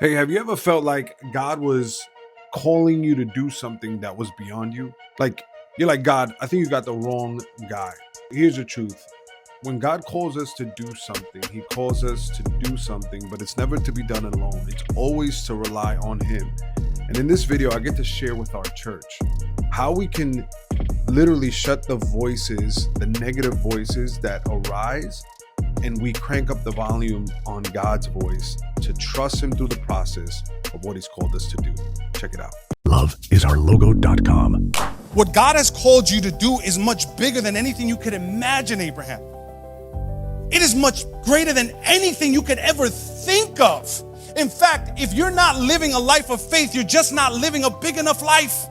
Hey, have you ever felt like God was calling you to do something that was beyond you? Like, you're like, God, I think you got the wrong guy. Here's the truth. When God calls us to do something, he calls us to do something, but it's never to be done alone. It's always to rely on him. And in this video, I get to share with our church how we can literally shut the voices, the negative voices that arise, and we crank up the volume on God's voice to trust him through the process of what he's called us to do. Check it out. LoveisOurLogo.com. What God has called you to do is much bigger than anything you could imagine, Abraham. It is much greater than anything you could ever think of. In fact, if you're not living a life of faith, you're just not living a big enough life.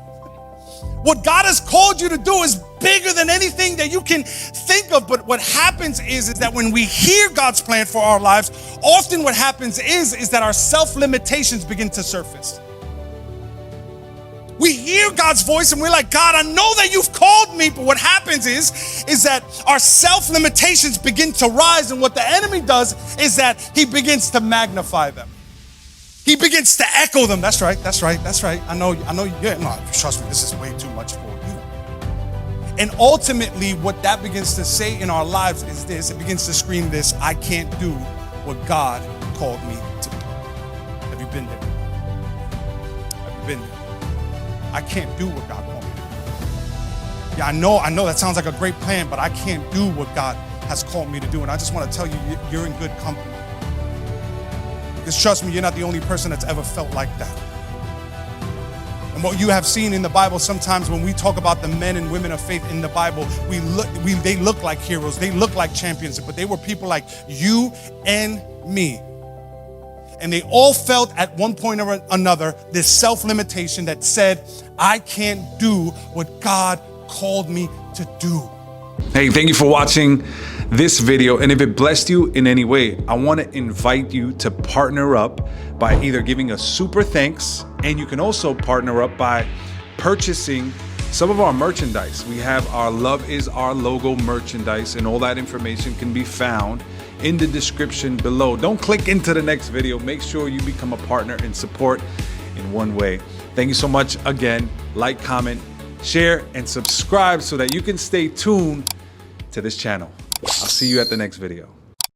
What God has called you to do is bigger than anything that you can think of. But what happens is that when we hear God's plan for our lives, often what happens is that our self-limitations begin to surface. We hear God's voice and we're like, God, I know that you've called me. But what happens is that our self-limitations begin to rise. And what the enemy does is that he begins to magnify them. He begins to echo them. That's right. I know, yeah, no, trust me, this is way too much for you. And ultimately, what that begins to say in our lives is this. It begins to scream this: I can't do what God called me to do. Have you been there? Have you been there? I can't do what God called me to do. Yeah, I know that sounds like a great plan, but I can't do what God has called me to do. And I just want to tell you, you're in good company. Because trust me, you're not the only person that's ever felt like that. And what you have seen in the Bible, sometimes when we talk about the men and women of faith in the Bible, they look like heroes, they look like champions, but they were people like you and me. And they all felt at one point or another this self-limitation that said, I can't do what God called me to do. Hey, thank you for watching this video. And if it blessed you in any way, I want to invite you to partner up by either giving a super thanks, and you can also partner up by purchasing some of our merchandise. We have our Love is Our Logo merchandise, and all that information can be found in the description below. Don't click into the next video. Make sure you become a partner and support in one way. Thank you so much again. Like, comment, share, and subscribe so that you can stay tuned to this channel. I'll see you at the next video.